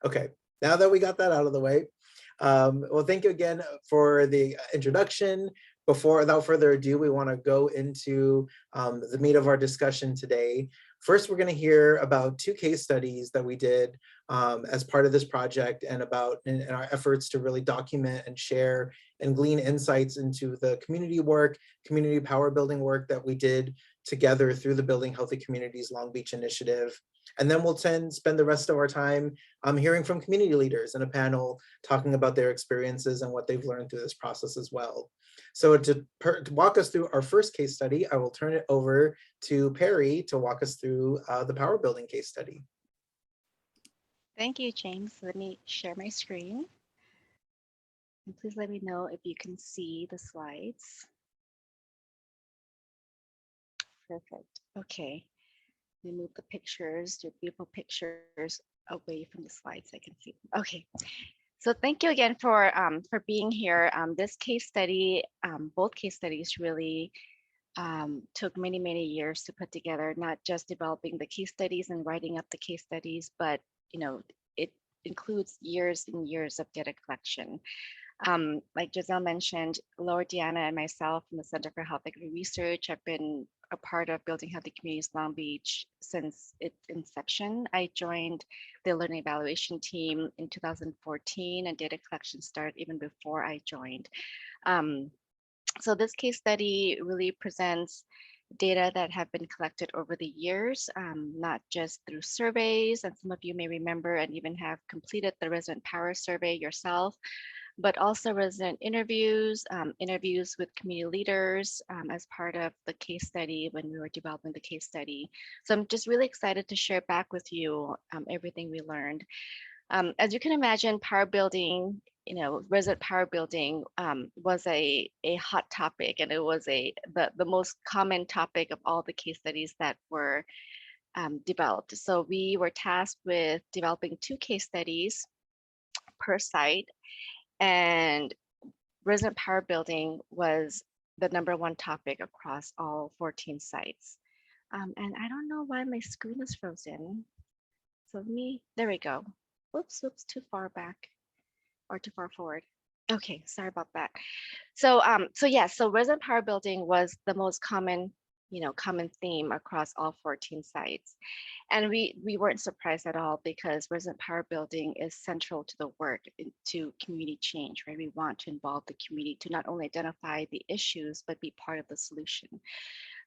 Okay, now that we got that out of the way, well, thank you again for the introduction. Without further ado, we want to go into the meat of our discussion today. First, we're going to hear about two case studies that we did as part of this project and about in our efforts to really document and share and glean insights into the community work, community power building work that we did together through the Building Healthy Communities Long Beach initiative. And then we'll spend the rest of our time hearing from community leaders in a panel talking about their experiences and what they've learned through this process as well. So to walk us through our first case study, I will turn it over to Perry to walk us through the power building case study. Thank you, James. Let me share my screen. And please let me know if you can see the slides. Perfect. Okay. Let me move the pictures, the beautiful pictures away from the slides so I can see. Okay. So thank you again for being here. This case study, both case studies really took many, many years to put together, not just developing the case studies and writing up the case studies, but it includes years and years of data collection. Like Giselle mentioned, Laura, Deanna, and myself from the Center for Health Equity Research have been a part of Building Healthy Communities Long Beach since its inception. I joined the learning evaluation team in 2014, and data collection started even before I joined. So this case study really presents data that have been collected over the years, not just through surveys, and some of you may remember and even have completed the resident power survey yourself, but also resident interviews, interviews with community leaders as part of the case study when we were developing the case study. So I'm just really excited to share back with you everything we learned. As you can imagine, power building, resident power building was a hot topic, and it was the most common topic of all the case studies that were developed. So we were tasked with developing 2 case studies per site, and resident power building was the #1 topic across all 14 sites. And I don't know why my screen is frozen. So there we go. Whoops, too far back or too far forward. Okay, sorry about that. So resident power building was the most common theme across all 14 sites. And we weren't surprised at all, because resident power building is central to the work, to community change, right? We want to involve the community to not only identify the issues, but be part of the solution.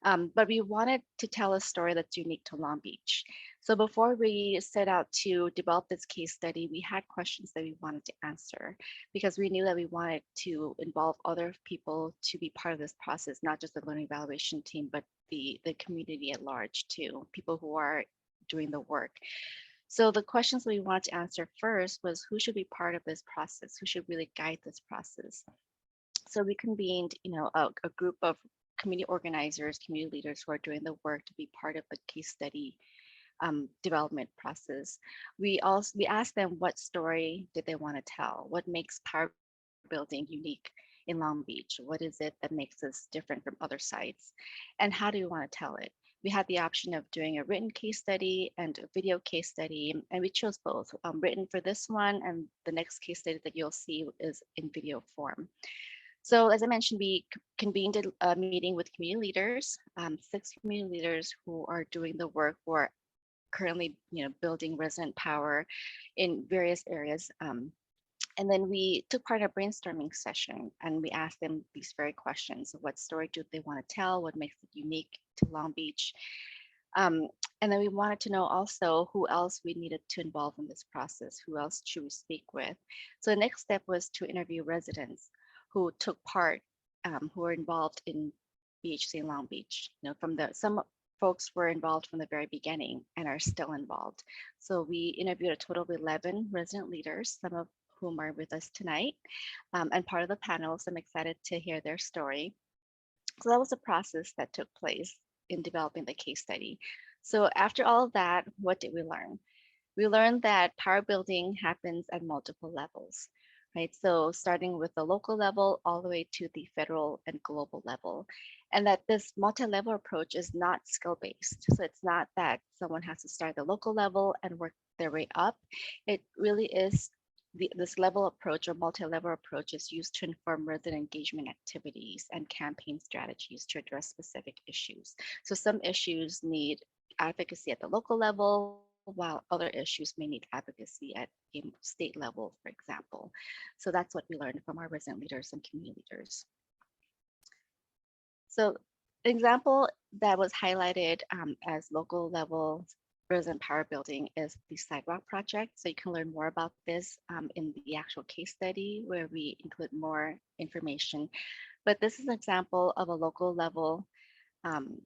But we wanted to tell a story that's unique to Long Beach. So before we set out to develop this case study, we had questions that we wanted to answer, because we knew that we wanted to involve other people to be part of this process, not just the learning evaluation team, but the community at large too, people who are doing the work. So the questions we wanted to answer first was, who should be part of this process? Who should really guide this process? So we convened, a group of community organizers, community leaders who are doing the work to be part of the case study development process. We asked them, what story did they want to tell? What makes power building unique in Long Beach? What is it that makes us different from other sites? And how do we want to tell it? We had the option of doing a written case study and a video case study, and we chose both, written for this one, and the next case study that you'll see is in video form. So as I mentioned, we convened a meeting with community leaders, 6 community leaders who are doing the work, who are currently building resident power in various areas. And then we took part in a brainstorming session, and we asked them these very questions. What story do they want to tell? What makes it unique to Long Beach? And then we wanted to know also who else we needed to involve in this process. Who else should we speak with? So the next step was to interview residents who took part, who were involved in BHC in Long Beach. Some folks were involved from the very beginning and are still involved. So we interviewed a total of 11 resident leaders, some of whom are with us tonight, and part of the panel. So I'm excited to hear their story. So that was a process that took place in developing the case study. So after all of that, what did we learn? We learned that power building happens at multiple levels. right? So starting with the local level all the way to the federal and global level. And that this multi-level approach is not skill-based. So it's not that someone has to start at the local level and work their way up. It really is this level approach or multi-level approach is used to inform resident engagement activities and campaign strategies to address specific issues. So some issues need advocacy at the local level, while other issues may need advocacy at a state level, for example. So that's what we learned from our resident leaders and community leaders. So an example that was highlighted as local level resident power building is the Sidewalk Project. So you can learn more about this in the actual case study where we include more information. But this is an example of a local level um,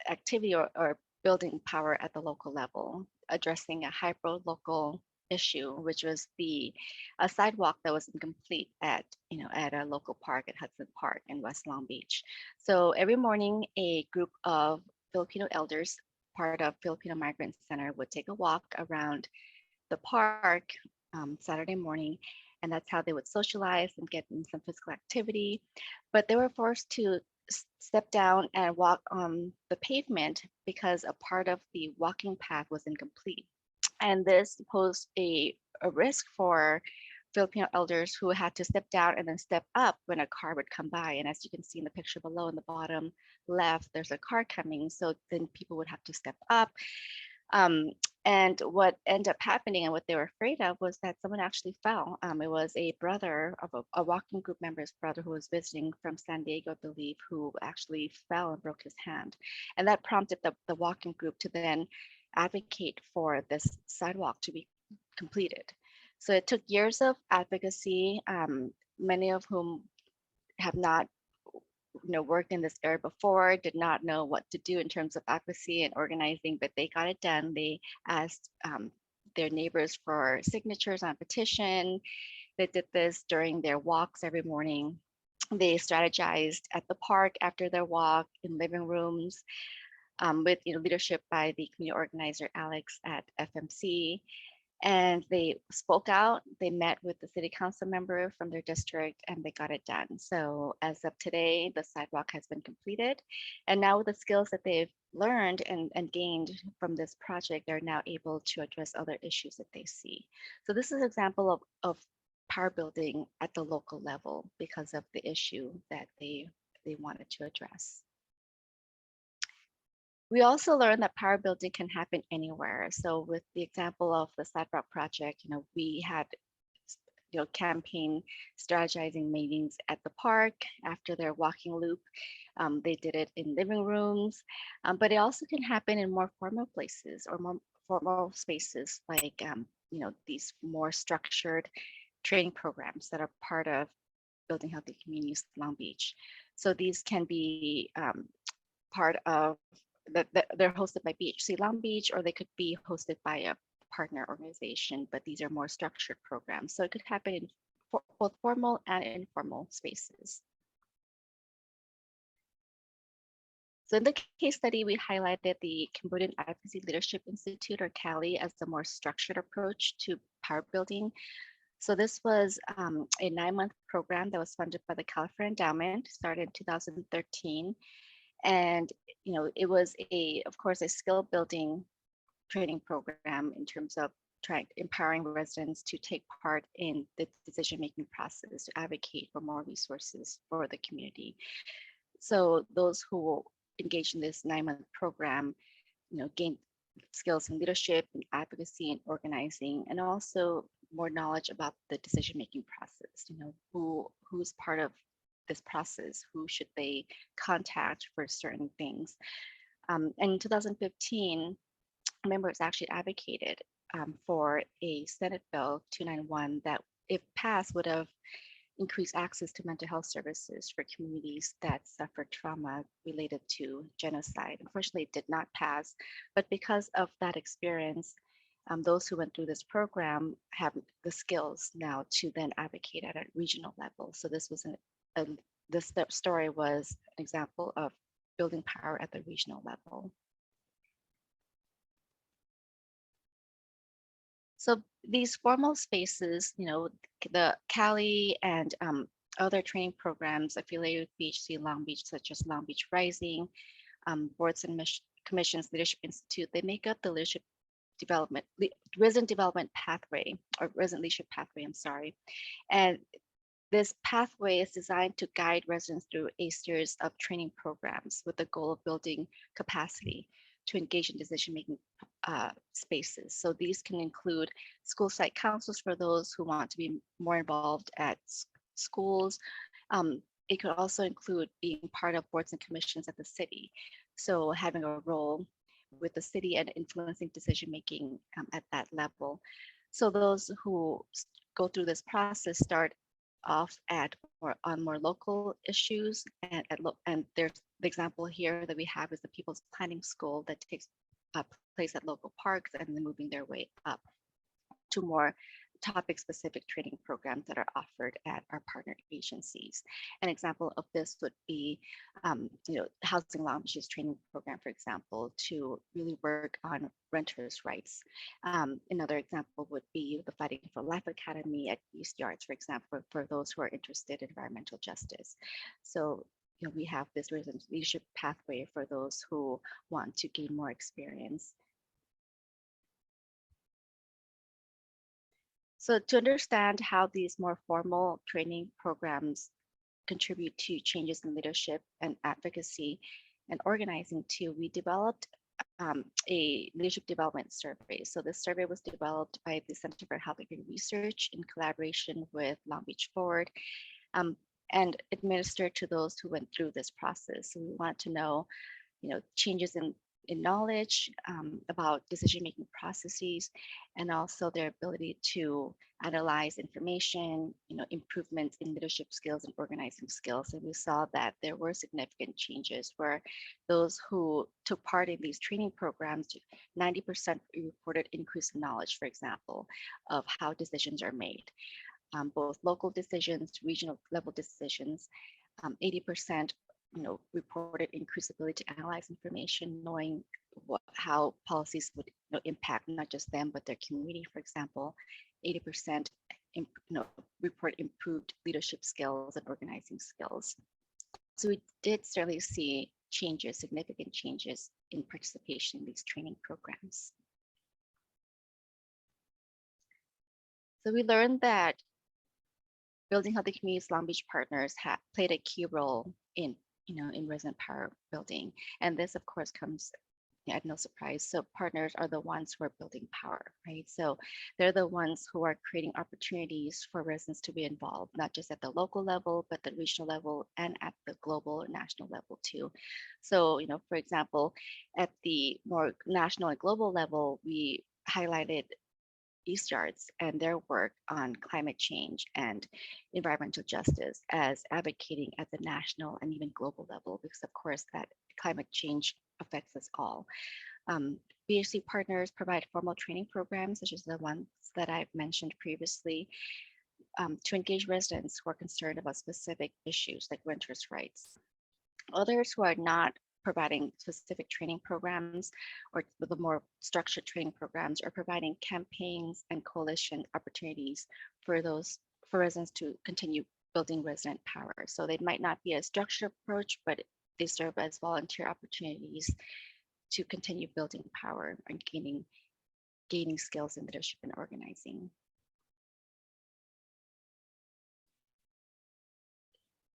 activity or building power at the local level, addressing a hyper-local issue, which was a sidewalk that was incomplete at at a local park at Hudson Park in West Long Beach. So every morning, a group of Filipino elders, part of Filipino Migrant Center, would take a walk around the park Saturday morning, and that's how they would socialize and get in some physical activity. But they were forced to step down and walk on the pavement because a part of the walking path was incomplete. And this posed a risk for Filipino elders who had to step down and then step up when a car would come by. And as you can see in the picture below in the bottom left, there's a car coming. So then people would have to step up. And what ended up happening and what they were afraid of was that someone actually fell. It was a brother of a walking group member's brother who was visiting from San Diego, I believe, who actually fell and broke his hand. And that prompted the walking group to then advocate for this sidewalk to be completed. So it took years of advocacy, many of whom have not worked in this area before, did not know what to do in terms of advocacy and organizing, but they got it done. They asked their neighbors for signatures on a petition. They did this during their walks every morning. They strategized at the park after their walk, in living rooms, with leadership by the community organizer Alex at FMC. And they spoke out, they met with the city council member from their district, and they got it done. So as of today, the sidewalk has been completed. And now with the skills that they've learned and gained from this project, they're now able to address other issues that they see. So this is an example of power building at the local level because of the issue that they wanted to address. We also learned that power building can happen anywhere. So with the example of the Sidewalk Project, we had campaign strategizing meetings at the park after their walking loop. They did it in living rooms, but it also can happen in more formal places or more formal spaces like these more structured training programs that are part of building healthy communities in Long Beach. So these can be part of they're hosted by BHC Long Beach, or they could be hosted by a partner organization, but these are more structured programs. So it could happen in both formal and informal spaces. So in the case study, we highlighted the Cambodian Advocacy Leadership Institute, or CALI, as the more structured approach to power building. So this was a 9-month program that was funded by the California Endowment, started in 2013. And it was of course, a skill building training program in terms of empowering residents to take part in the decision-making process, to advocate for more resources for the community. So those who engaged in this 9-month program, gained skills in leadership and advocacy and organizing, and also more knowledge about the decision-making process. Who's part of this process, who should they contact for certain things. And in 2015, members actually advocated for a Senate Bill 291 that, if passed, would have increased access to mental health services for communities that suffered trauma related to genocide. Unfortunately, it did not pass, but because of that experience, those who went through this program have the skills now to then advocate at a regional level. So this was this story was an example of building power at the regional level. So these formal spaces, the Cali and other training programs affiliated with BHC Long Beach, such as Long Beach Rising, Boards and Commissions Leadership Institute, they make up the leadership development, resident development pathway, or resident leadership pathway, I'm sorry. And this pathway is designed to guide residents through a series of training programs with the goal of building capacity to engage in decision-making spaces. So these can include school site councils for those who want to be more involved at schools. It could also include being part of boards and commissions at the city. So having a role with the city and influencing decision-making at that level. So those who go through this process start off at on more local issues, and there's the example here that we have is the People's Planning School that takes place at local parks and then moving their way up to more topic-specific training programs that are offered at our partner agencies. An example of this would be, Housing Launches training program, for example, to really work on renters' rights. Another example would be the Fighting for Life Academy at East Yards, for example, for those who are interested in environmental justice. So we have this leadership pathway for those who want to gain more experience. So to understand how these more formal training programs contribute to changes in leadership and advocacy and organizing too, we developed a leadership development survey. So this survey was developed by the Center for Health Equity Research in collaboration with Long Beach Forward and administered to those who went through this process. So we want to know, changes in knowledge about decision-making processes, and also their ability to analyze information, improvements in leadership skills and organizing skills. And we saw that there were significant changes where those who took part in these training programs, 90% reported increased knowledge, for example, of how decisions are made, both local decisions, regional level decisions. 80% reported increased ability to analyze information, knowing how policies would impact not just them, but their community, for example. 80% report improved leadership skills and organizing skills. So we did certainly see changes, significant changes in participation in these training programs. So we learned that building healthy communities, Long Beach partners have played a key role in resident power building. And this, of course, comes at no surprise. So partners are the ones who are building power, right? So they're the ones who are creating opportunities for residents to be involved, not just at the local level, but the regional level and at the global or national level too. So, for example, at the more national and global level, we highlighted East Yards and their work on climate change and environmental justice as advocating at the national and even global level, because of course that climate change affects us all. BHC partners provide formal training programs, such as the ones that I've mentioned previously, to engage residents who are concerned about specific issues like renters' rights. Others who are not providing specific training programs or the more structured training programs, or providing campaigns and coalition opportunities for residents to continue building resident power. So they might not be a structured approach, but they serve as volunteer opportunities to continue building power and gaining skills in leadership and organizing.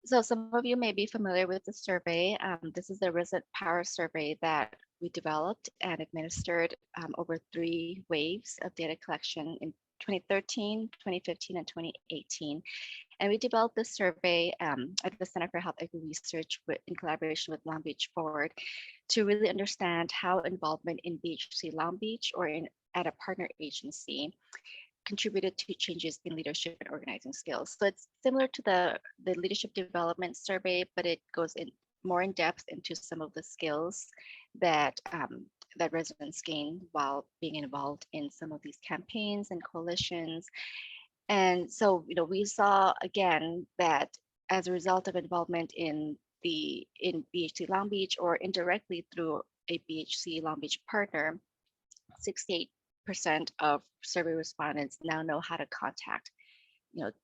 So some of you may be familiar with the survey. This is the Resident Power Survey that we developed and administered over 3 waves of data collection in 2013, 2015, and 2018. And we developed this survey at the Center for Health Equity Research in collaboration with Long Beach Forward to really understand how involvement in BHC Long Beach or at a partner agency contributed to changes in leadership and organizing skills. So it's similar to the leadership development survey, but it goes more in depth into some of the skills that that residents gain while being involved in some of these campaigns and coalitions. And so, we saw again that as a result of involvement in BHC Long Beach or indirectly through a BHC Long Beach partner, 68% of survey respondents now know how to contact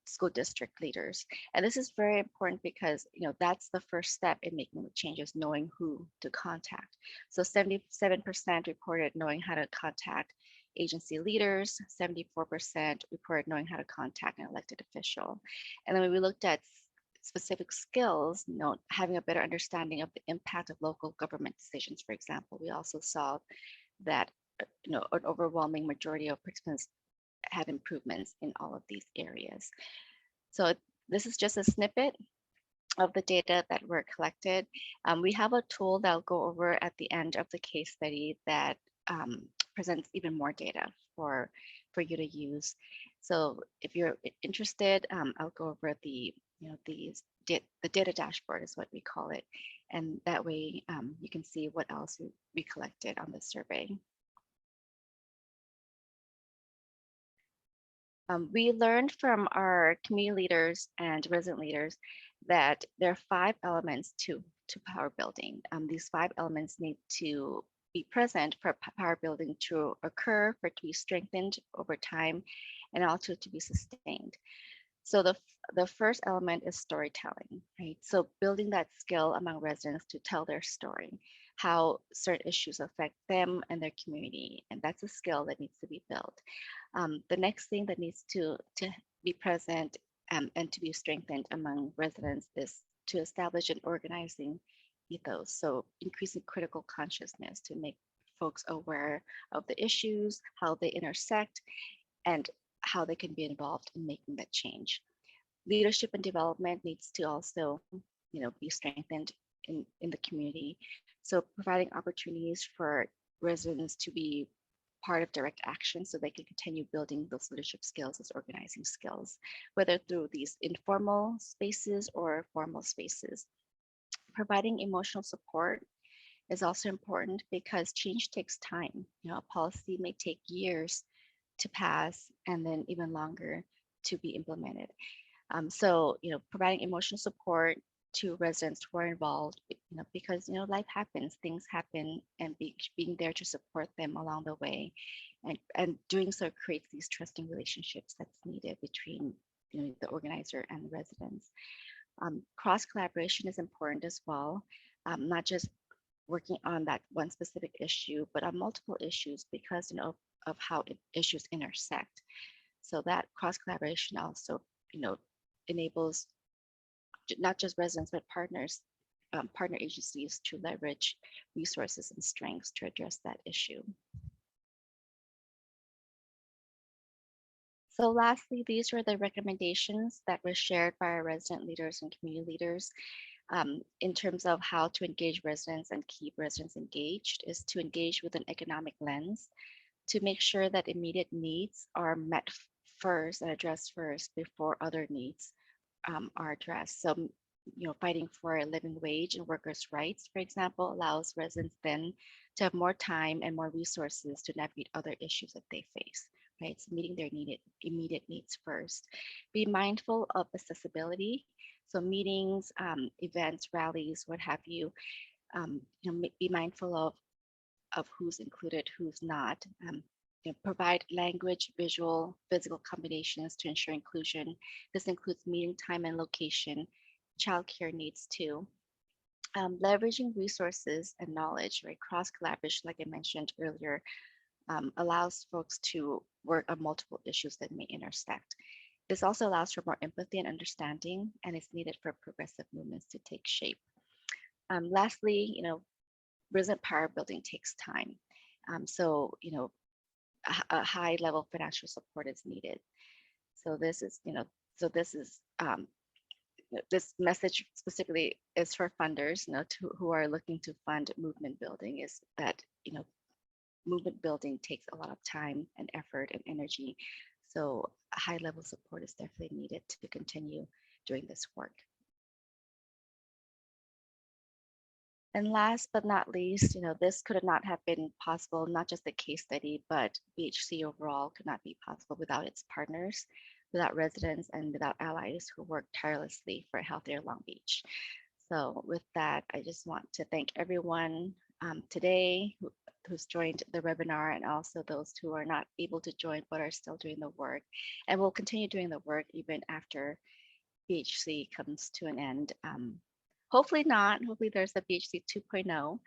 school district leaders. And this is very important because that's the first step in making the changes, knowing who to contact. So 77% reported knowing how to contact agency leaders, 74% reported knowing how to contact an elected official. And then when we looked at specific skills, having a better understanding of the impact of local government decisions, for example, we also saw that an overwhelming majority of participants had improvements in all of these areas. So this is just a snippet of the data that were collected. We have a tool that I'll go over at the end of the case study that presents even more data for you to use. So if you're interested, I'll go over the data dashboard is what we call it, and that way you can see what else we collected on the survey. We learned from our community leaders and resident leaders that there are 5 elements to power building. These 5 elements need to be present for power building to occur, for it to be strengthened over time, and also to be sustained. So the first element is storytelling, right? So building that skill among residents to tell their story, how certain issues affect them and their community, and that's a skill that needs to be built. The next thing that needs to be present and to be strengthened among residents is to establish an organizing ethos. So increasing critical consciousness to make folks aware of the issues, how they intersect, and how they can be involved in making that change. Leadership and development needs to also, be strengthened in the community. So providing opportunities for residents to be part of direct action so they can continue building those leadership skills, those organizing skills, whether through these informal spaces or formal spaces. Providing emotional support is also important because change takes time. A policy may take years to pass and then even longer to be implemented. So, providing emotional support to residents who are involved, because, life happens, things happen, and being there to support them along the way. And doing so creates these trusting relationships that's needed between, the organizer and the residents. Cross collaboration is important as well, not just working on that one specific issue, but on multiple issues because, of how issues intersect. So that cross collaboration also, enables not just residents, but partners, partner agencies to leverage resources and strengths to address that issue. So lastly, these were the recommendations that were shared by our resident leaders and community leaders in terms of how to engage residents and keep residents engaged is to engage with an economic lens, to make sure that immediate needs are met first and addressed first before other needs are addressed. So, fighting for a living wage and workers' rights, for example, allows residents then to have more time and more resources to navigate other issues that they face, right? So meeting their immediate needs first. Be mindful of accessibility. So meetings, events, rallies, what have you, be mindful of who's included, who's not. Provide language, visual, physical combinations to ensure inclusion. This includes meeting time and location, childcare needs too. Leveraging resources and knowledge, right? Cross collaboration, like I mentioned earlier, allows folks to work on multiple issues that may intersect. This also allows for more empathy and understanding, and is needed for progressive movements to take shape. Lastly, resident power building takes time. So, a high level financial support is needed. So this is, this message specifically is for funders, who are looking to fund movement building, is that, movement building takes a lot of time and effort and energy. So a high level support is definitely needed to continue doing this work. And last but not least, this could not have been possible, not just the case study, but BHC overall could not be possible without its partners, without residents, and without allies who work tirelessly for a healthier Long Beach. So with that, I just want to thank everyone today who's joined the webinar and also those who are not able to join but are still doing the work and will continue doing the work even after BHC comes to an end. Hopefully not. Hopefully there's a BHC 2.0.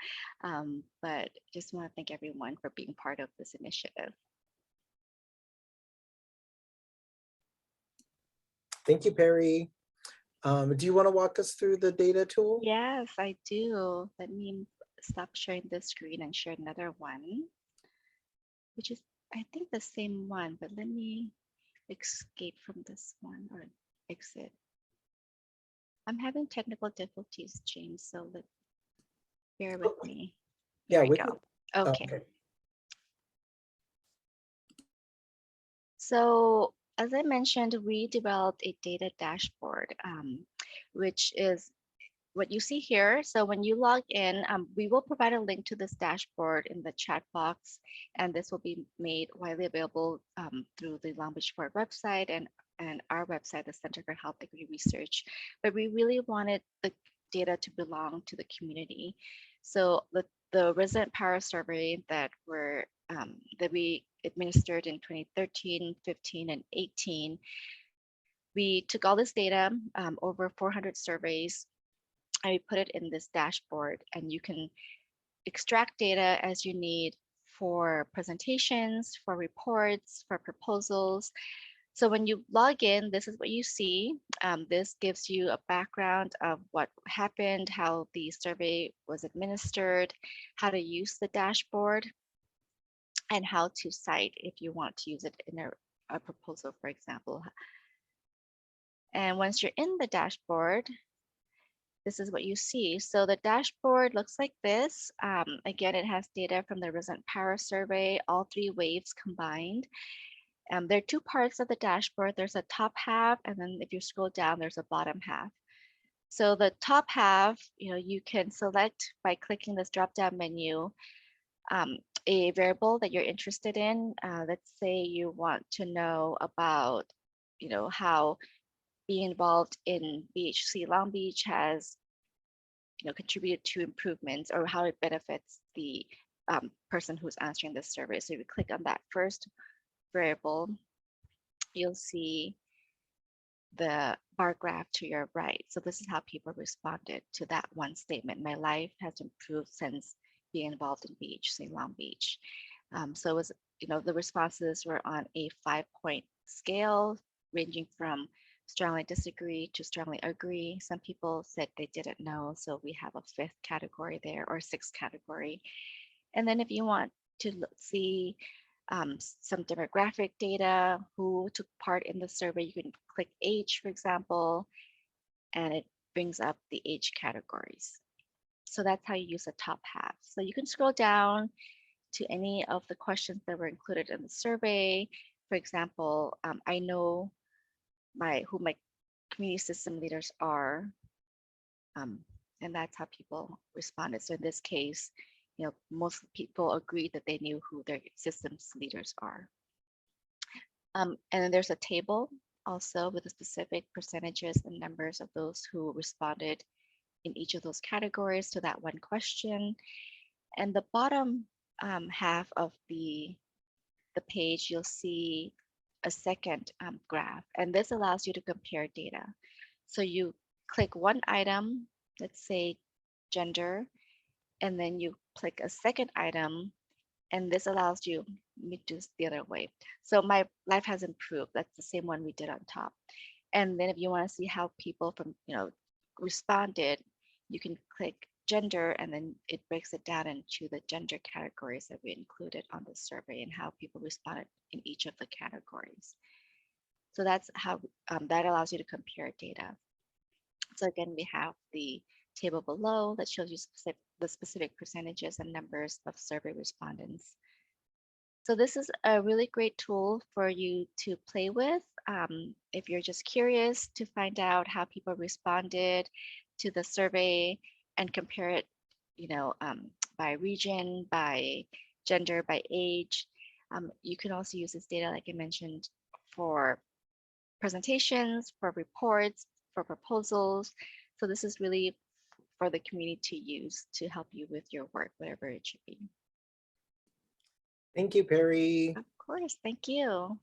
But just want to thank everyone for being part of this initiative. Thank you, Perry. Do you want to walk us through the data tool? Yes, I do. Let me stop sharing this screen and share another one, which is, I think, the same one, but let me escape from this one or exit. I'm having technical difficulties, James, so bear with me. Here Yeah, we go. Okay. So as I mentioned, we developed a data dashboard, which is what you see here. So when you log in, we will provide a link to this dashboard in the chat box, and this will be made widely available through the Long Beach Board website and our website, the Center for Health Equity Research. But we really wanted the data to belong to the community. So the resident power survey that we administered in 2013, 15, and 18, we took all this data, over 400 surveys, and we put it in this dashboard, and you can extract data as you need for presentations, for reports, for proposals. So when you log in, this is what you see. This gives you a background of what happened, how the survey was administered, how to use the dashboard, and how to cite if you want to use it in a proposal, for example. And once you're in the dashboard, this is what you see. So the dashboard looks like this. Again, it has data from the resident power survey, all 3 waves combined. There are 2 parts of the dashboard. There's a top half, and then if you scroll down, there's a bottom half. So the top half, you can select by clicking this drop-down menu, a variable that you're interested in. Let's say you want to know about, how being involved in BHC Long Beach has, contributed to improvements, or how it benefits the person who's answering this survey. So if you click on that first variable, you'll see the bar graph to your right. So this is how people responded to that one statement. My life has improved since being involved in BHC Long Beach. So it was, the responses were on a 5-point scale, ranging from strongly disagree to strongly agree. Some people said they didn't know, so we have a 5th category there, or 6th category. And then if you want to see some demographic data, who took part in the survey, you can click age, for example, and it brings up the age categories. So that's how you use the top half. So you can scroll down to any of the questions that were included in the survey. For example, I know who my community system leaders are, and that's how people responded. So in this case, most people agreed that they knew who their systems leaders are. And then there's a table also with the specific percentages and numbers of those who responded in each of those categories to that one question. And the bottom half of the page, you'll see a second graph, and this allows you to compare data. So you click one item, let's say gender, and then you click a second item, and this allows you, let me do the other way. So my life has improved. That's the same one we did on top. And then if you want to see how people responded, you can click gender, and then it breaks it down into the gender categories that we included on the survey and how people responded in each of the categories. So that's how that allows you to compare data. So again, we have the table below that shows you the specific percentages and numbers of survey respondents. So this is a really great tool for you to play with if you're just curious to find out how people responded to the survey and compare it, by region, by gender, by age. You can also use this data, like I mentioned, for presentations, for reports, for proposals. So this is really for the community to use to help you with your work, whatever it should be. Thank you, Perry. Of course, thank you.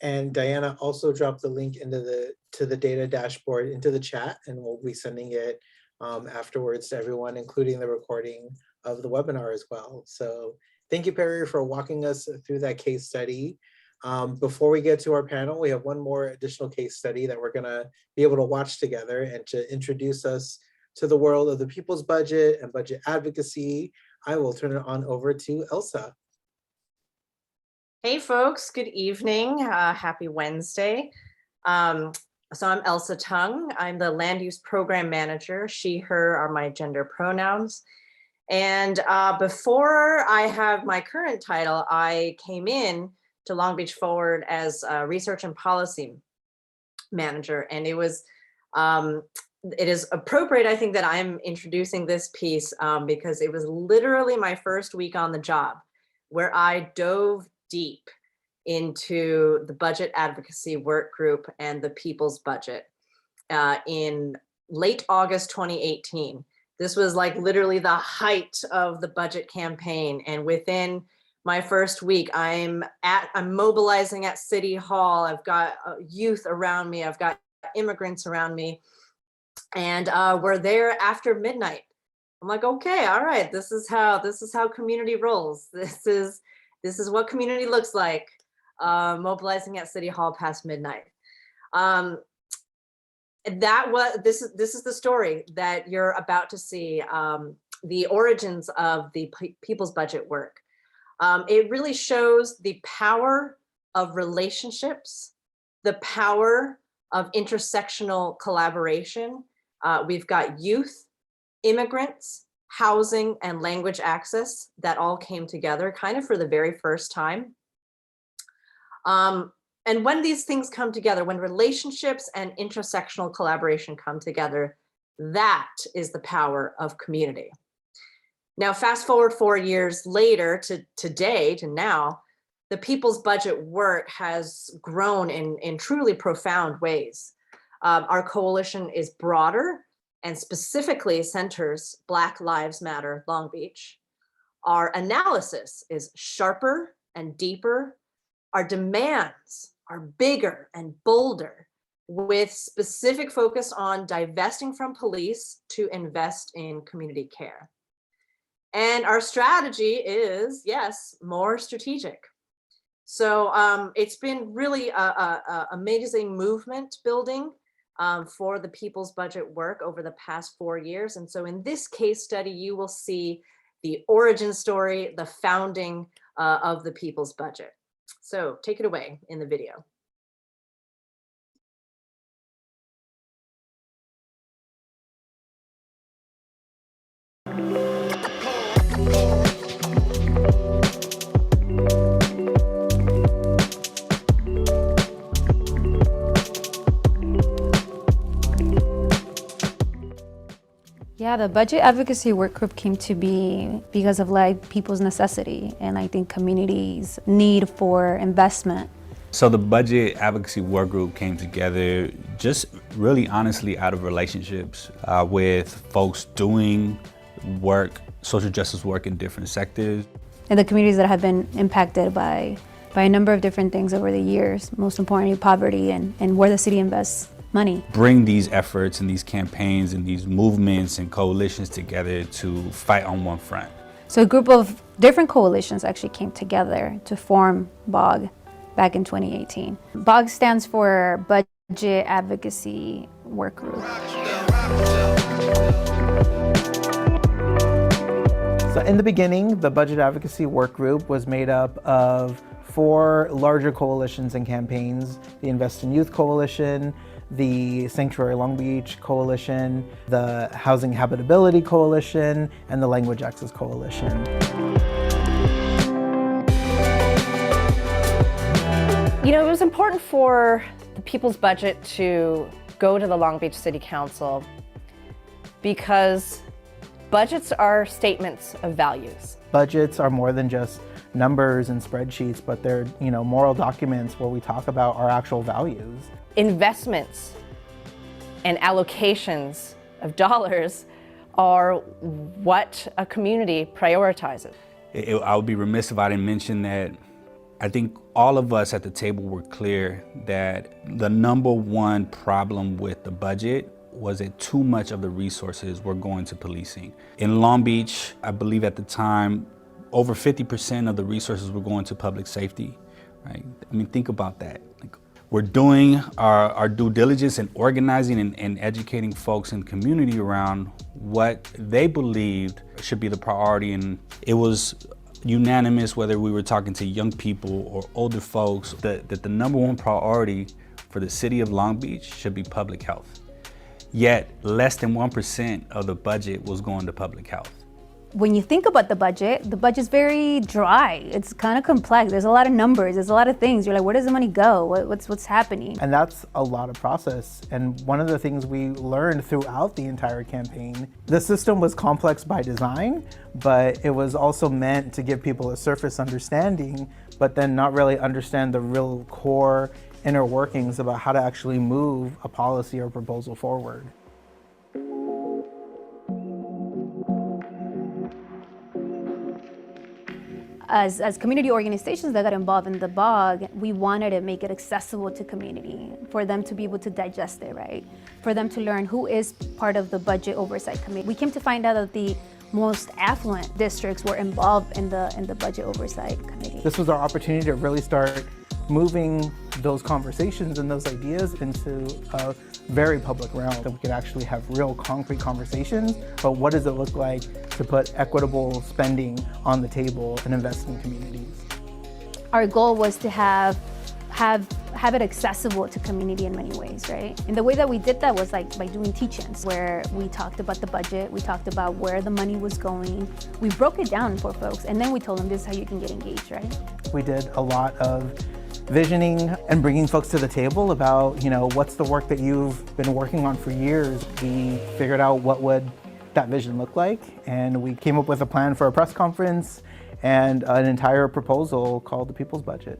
And Diana also dropped the link into the data dashboard into the chat, and we'll be sending it afterwards to everyone, including the recording of the webinar as well. So thank you, Perry, for walking us through that case study. Before we get to our panel, we have one more additional case study that we're gonna be able to watch together, and to introduce us to the world of the people's budget and budget advocacy, I will turn it on over to Elsa. Hey folks, good evening. Happy Wednesday. So I'm Elsa Tung. I'm the Land Use Program Manager. She, her are my gender pronouns. And before I have my current title, I came in to Long Beach Forward as a Research and Policy Manager. And it is appropriate, I think, that I'm introducing this piece because it was literally my first week on the job where I dove deep into the budget advocacy work group and the people's budget in late August 2018. This was like literally the height of the budget campaign. And within my first week, I'm mobilizing at City Hall. I've got youth around me. I've got immigrants around me. And we're there after midnight. I'm like, okay, all right, this is how community rolls. This is what community looks like, mobilizing at City Hall past midnight. This is the story that you're about to see, the origins of the people's budget work. It really shows the power of relationships, the power of intersectional collaboration. We've got youth, immigrants, housing, and language access that all came together kind of for the very first time. And when these things come together, when relationships and intersectional collaboration come together, that is the power of community. Now, fast forward 4 years later to today, to now, the people's budget work has grown in truly profound ways. Our coalition is broader and specifically centers Black Lives Matter Long Beach. Our analysis is sharper and deeper. Our demands are bigger and bolder, with specific focus on divesting from police to invest in community care. And our strategy is, yes, more strategic. So it's been really a amazing movement building for the people's budget work over the past 4 years. And so in this case study, you will see the origin story, the founding of the people's budget. So take it away in the video. Yeah, the budget advocacy work group came to be because of like people's necessity and I think communities' need for investment. So the budget advocacy work group came together just really honestly out of relationships with folks doing work, social justice work in different sectors. And the communities that have been impacted by a number of different things over the years, most importantly poverty and where the city invests money. Bring these efforts and these campaigns and these movements and coalitions together to fight on one front. So a group of different coalitions actually came together to form BOG back in 2018. BOG stands for Budget Advocacy Work Group. So in the beginning, the Budget Advocacy Work Group was made up of 4 larger coalitions and campaigns: the Invest in Youth Coalition, the Sanctuary Long Beach Coalition, the Housing Habitability Coalition, and the Language Access Coalition. You know, it was important for the people's budget to go to the Long Beach City Council because budgets are statements of values. Budgets are more than just numbers and spreadsheets, but they're, moral documents where we talk about our actual values. Investments and allocations of dollars are what a community prioritizes. I would be remiss if I didn't mention that I think all of us at the table were clear that the number one problem with the budget was that too much of the resources were going to policing. In Long Beach, I believe at the time, over 50% of the resources were going to public safety, right? I mean, think about that. Like, we're doing our due diligence and organizing and educating folks in the community around what they believed should be the priority. And it was unanimous, whether we were talking to young people or older folks, that the number one priority for the city of Long Beach should be public health. Yet less than 1% of the budget was going to public health. When you think about the budget's very dry. It's kind of complex. There's a lot of numbers. There's a lot of things. You're like, where does the money go? What's happening? And that's a lot of process. And one of the things we learned throughout the entire campaign, the system was complex by design, but it was also meant to give people a surface understanding, but then not really understand the real core inner workings about how to actually move a policy or proposal forward. As community organizations that got involved in the BOG, we wanted to make it accessible to community, for them to be able to digest it, right? For them to learn who is part of the budget oversight committee. We came to find out that the most affluent districts were involved in the budget oversight committee. This was our opportunity to really start moving those conversations and those ideas into a very public realm, that we could actually have real concrete conversations about what does it look like to put equitable spending on the table and invest in communities. Our goal was to have it accessible to community in many ways, right? And the way that we did that was like by doing teach-ins, where we talked about the budget, we talked about where the money was going, we broke it down for folks, and then we told them this is how you can get engaged, right? We did a lot of visioning and bringing folks to the table about, what's the work that you've been working on for years. We figured out what would that vision look like, and we came up with a plan for a press conference and an entire proposal called the People's Budget.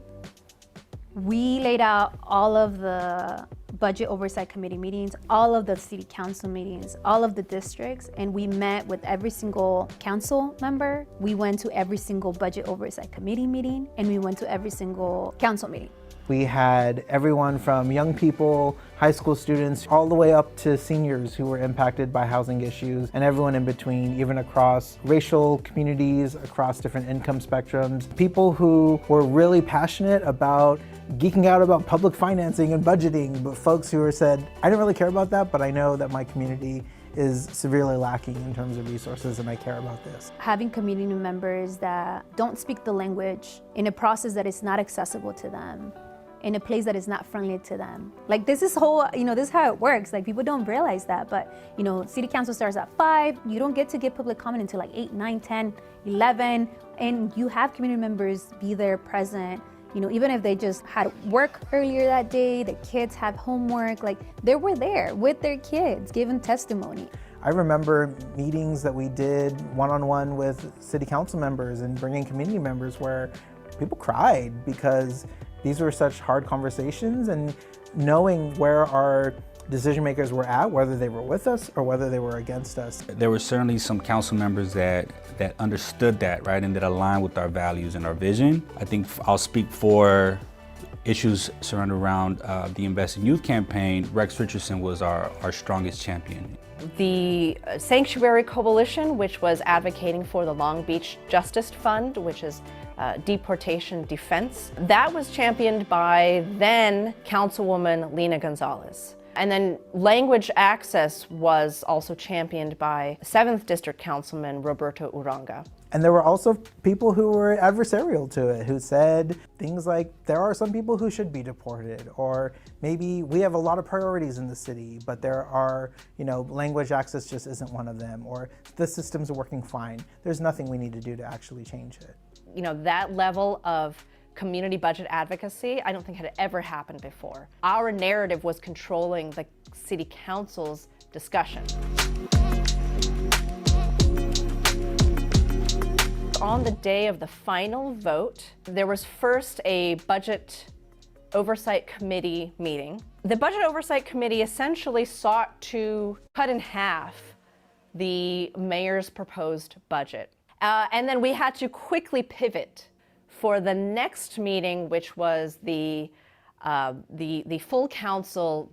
We laid out all of the budget oversight committee meetings, all of the city council meetings, all of the districts, and we met with every single council member. We went to every single budget oversight committee meeting, and we went to every single council meeting. We had everyone from young people, high school students, all the way up to seniors who were impacted by housing issues, and everyone in between, even across racial communities, across different income spectrums. People who were really passionate about geeking out about public financing and budgeting, but folks who said, I don't really care about that, but I know that my community is severely lacking in terms of resources, and I care about this. Having community members that don't speak the language in a process that is not accessible to them, in a place that is not friendly to them. Like this is this is how it works. Like people don't realize that, but city council starts at 5, you don't get to give public comment until like 8, 9, 10, 11, and you have community members be there present. Even if they just had work earlier that day, the kids have homework, like they were there with their kids, giving testimony. I remember meetings that we did one-on-one with city council members and bringing community members where people cried because these were such hard conversations, and knowing where our decision makers were at, whether they were with us or whether they were against us. There were certainly some council members that understood that, right, and that aligned with our values and our vision. I think I'll speak for issues surrounding around the Invest in Youth campaign. Rex Richardson was our strongest champion. The Sanctuary Coalition, which was advocating for the Long Beach Justice Fund, which is deportation defense, that was championed by then Councilwoman Lina Gonzalez. And then language access was also championed by 7th District Councilman Roberto Uranga. And there were also people who were adversarial to it, who said things like, there are some people who should be deported, or maybe we have a lot of priorities in the city, but there are, language access just isn't one of them, or the systems are working fine. There's nothing we need to do to actually change it. That level of community budget advocacy, I don't think had ever happened before. Our narrative was controlling the city council's discussion. On the day of the final vote, there was first a budget oversight committee meeting. The budget oversight committee essentially sought to cut in half the mayor's proposed budget. And then we had to quickly pivot for the next meeting, which was the full council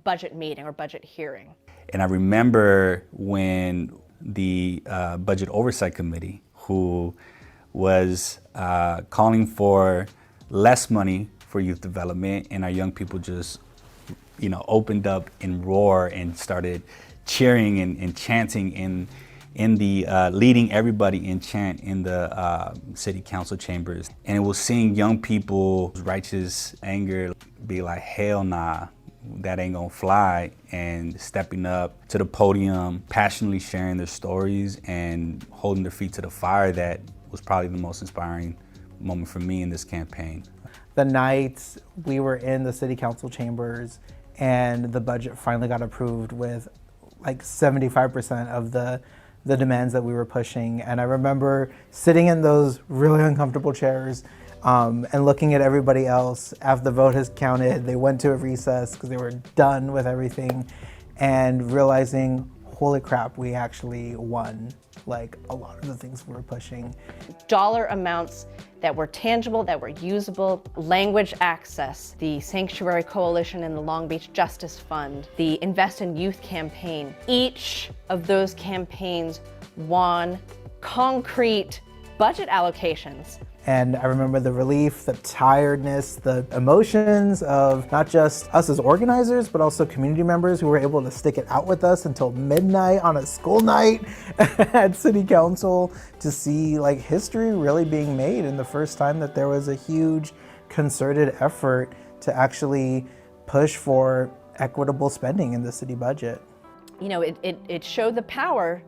budget meeting or budget hearing. And I remember when the Budget Oversight Committee, who was calling for less money for youth development, and our young people just, opened up and roar and started cheering and chanting in the leading everybody in chant in the city council chambers. And it was seeing young people's righteous anger be like, hell nah, that ain't gonna fly, and stepping up to the podium, passionately sharing their stories and holding their feet to the fire. That was probably the most inspiring moment for me in this campaign. The nights we were in the city council chambers and the budget finally got approved with like 75% of the demands that we were pushing. And I remember sitting in those really uncomfortable chairs and looking at everybody else after the vote has counted. They went to a recess because they were done with everything, and realizing, holy crap, we actually won like a lot of the things we were pushing. Dollar amounts that were tangible, that were usable, language access, the Sanctuary Coalition and the Long Beach Justice Fund, the Invest in Youth campaign. Each of those campaigns won concrete budget allocations. And I remember the relief, the tiredness, the emotions of not just us as organizers, but also community members who were able to stick it out with us until midnight on a school night at City Council, to see like history really being made, and the first time that there was a huge concerted effort to actually push for equitable spending in the city budget. It showed the power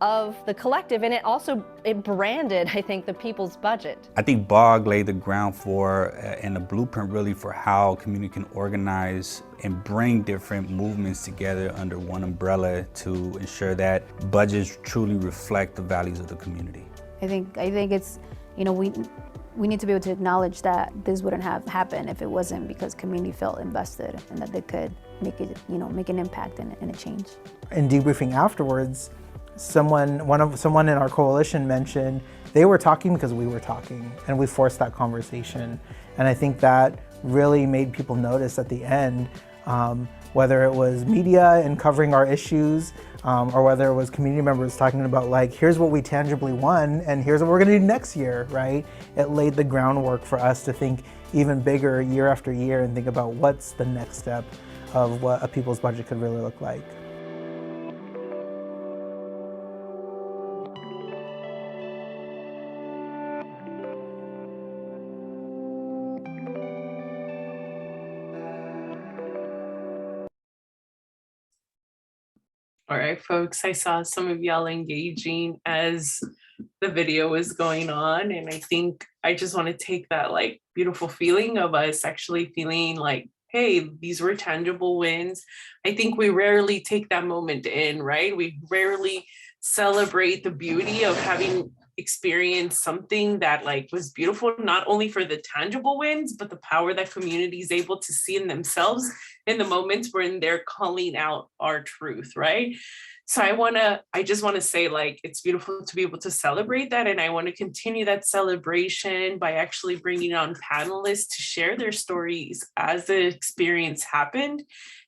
of the collective, and it branded, I think, the people's budget. I think BOG laid the ground for and the blueprint really for how community can organize and bring different movements together under one umbrella to ensure that budgets truly reflect the values of the community. I think it's, we need to be able to acknowledge that this wouldn't have happened if it wasn't because community felt invested and that they could make it, make an impact and a change. In debriefing afterwards, someone in our coalition mentioned they were talking because we were talking, and we forced that conversation. And I think that really made people notice at the end, whether it was media and covering our issues, or whether it was community members talking about like, here's what we tangibly won and here's what we're gonna do next year, right? It laid the groundwork for us to think even bigger year after year and think about what's the next step of what a people's budget could really look like. All right, folks, I saw some of y'all engaging as the video was going on. And I think I just want to take that like beautiful feeling of us actually feeling like, hey, these were tangible wins. I think we rarely take that moment in, right? We rarely celebrate the beauty of having experienced something that like was beautiful, not only for the tangible wins, but the power that community is able to see in themselves in the moments when they're calling out our truth, right? So I just want to say like, it's beautiful to be able to celebrate that. And I want to continue that celebration by actually bringing on panelists to share their stories as the experience happened,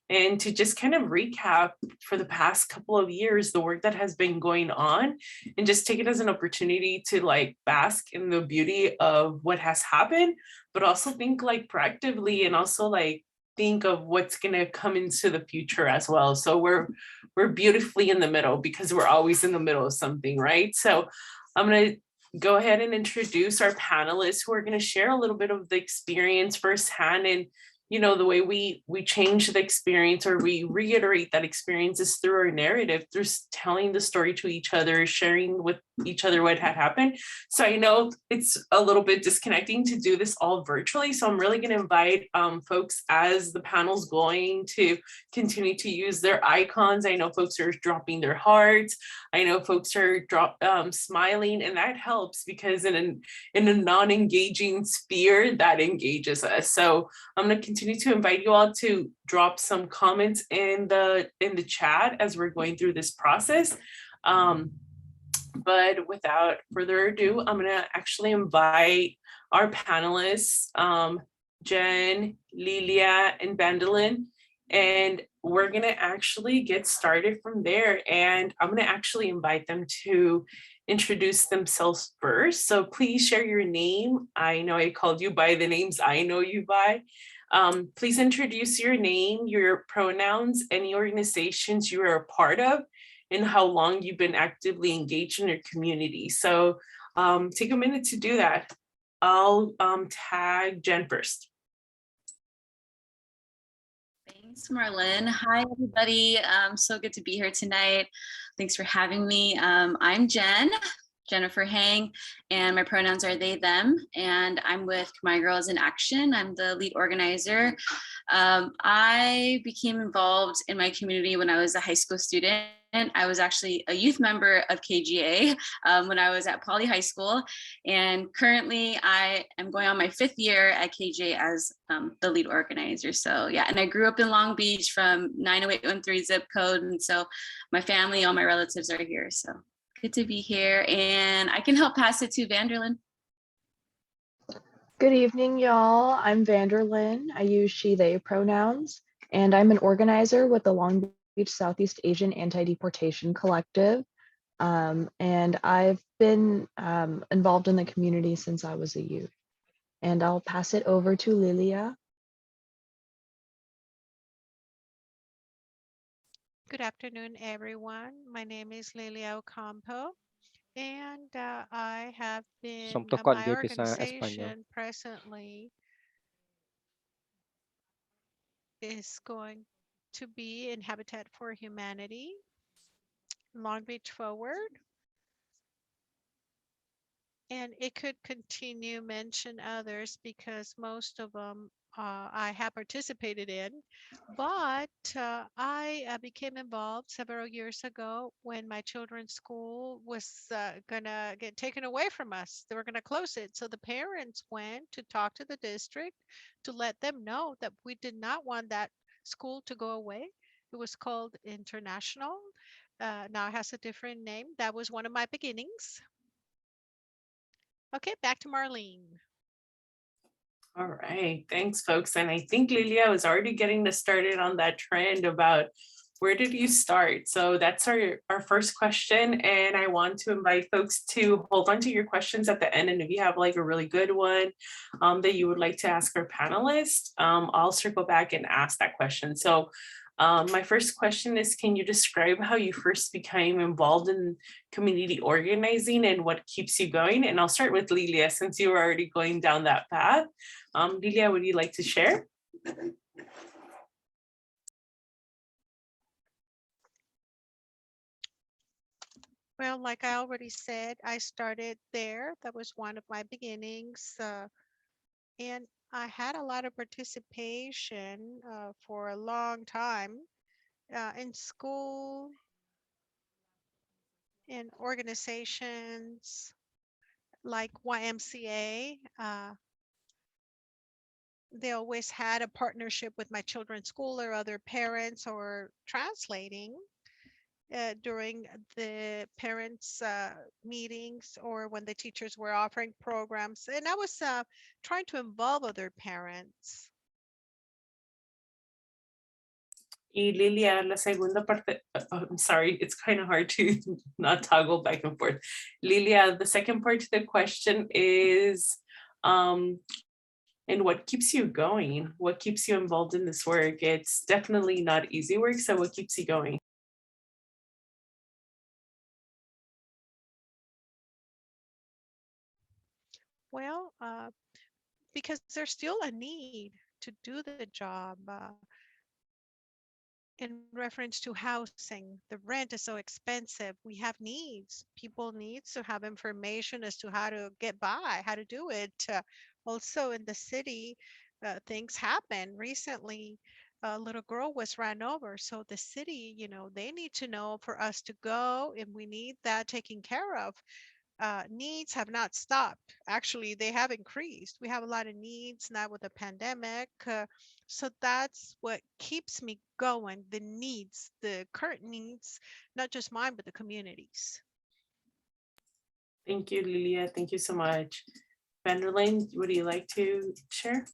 and to just kind of recap for the past couple of years, the work that has been going on, and just take it as an opportunity to like bask in the beauty of what has happened, but also think like proactively, and also like think of what's going to come into the future as well. So we're beautifully in the middle, because we're always in the middle of something, right? So I'm going to go ahead and introduce our panelists who are going to share a little bit of the experience firsthand. And the way we change the experience, or we reiterate that experience, is through our narrative, through telling the story to each other, sharing with each other what had happened. So I know it's a little bit disconnecting to do this all virtually. So I'm really going to invite folks, as the panel's going, to continue to use their icons. I know folks are dropping their hearts. I know folks are smiling, and that helps, because in a non-engaging sphere, that engages us. So I'm going to continue to invite you all to drop some comments in the chat as we're going through this process. But without further ado, I'm gonna actually invite our panelists, Jen, Lilia, and Vandalin, and we're gonna actually get started from there. And I'm gonna actually invite them to introduce themselves first. So please share your name. I know I called you by the names I know you by. Please introduce your name, your pronouns, any organizations you are a part of, and how long you've been actively engaged in your community. So take a minute to do that. I'll tag Jen first. Thanks, Marlon. Hi, everybody. So good to be here tonight. Thanks for having me. I'm Jen, Jennifer Hang, and my pronouns are they, them, and I'm with Khmer Girls in Action. I'm the lead organizer. I became involved in my community when I was a high school student. I was actually a youth member of KGA when I was at Poly High School. And currently I am going on my 5th year at KGA as the lead organizer. So yeah, and I grew up in Long Beach from 90813 zip code. And so my family, all my relatives are here. So good to be here. And I can help pass it to Vanderlyn. Good evening, y'all. I'm Vanderlyn. I use she, they pronouns, and I'm an organizer with the Long Beach Southeast Asian Anti-Deportation Collective. And I've been involved in the community since I was a youth. And I'll pass it over to Lilia. Good afternoon, everyone. My name is Lilia Ocampo. And I have been, my organization presently is going to be in Habitat for Humanity, Long Beach Forward. And it could continue, mention others because most of them I have participated in, but I became involved several years ago when my children's school was gonna get taken away from us. They were gonna close it. So the parents went to talk to the district to let them know that we did not want that school to go away. It was called International. Now it has a different name. That was one of my beginnings. Okay, back to Marlene. All right, thanks folks. And I think Lilia was already getting us started on that trend about where did you start? So that's our first question. And I want to invite folks to hold on to your questions at the end. And if you have like a really good one that you would like to ask our panelists, I'll circle back and ask that question. So my first question is, can you describe how you first became involved in community organizing and what keeps you going? And I'll start with Lilia since you were already going down that path. Lilia, would you like to share? Well, like I already said, I started there. That was one of my beginnings. And I had a lot of participation for a long time in school, in organizations like YMCA. They always had a partnership with my children's school or other parents or translating during the parents meetings or when the teachers were offering programs. And I was trying to involve other parents. Y Lilia, la segunda parte, I'm sorry, it's kind of hard to not toggle back and forth. Lilia, the second part to the question is, and what keeps you going? What keeps you involved in this work? It's definitely not easy work, so what keeps you going? Well, because there's still a need to do the job. In reference to housing, the rent is so expensive. We have needs. People need to have information as to how to get by, how to do it. Also in the city, things happen. Recently, a little girl was ran over. So the city, they need to know for us to go and we need that taken care of. Needs have not stopped. Actually, they have increased. We have a lot of needs now with the pandemic. So that's what keeps me going, the needs, the current needs, not just mine, but the communities. Thank you, Lilia. Thank you so much. Vanderlyn, would you like to share?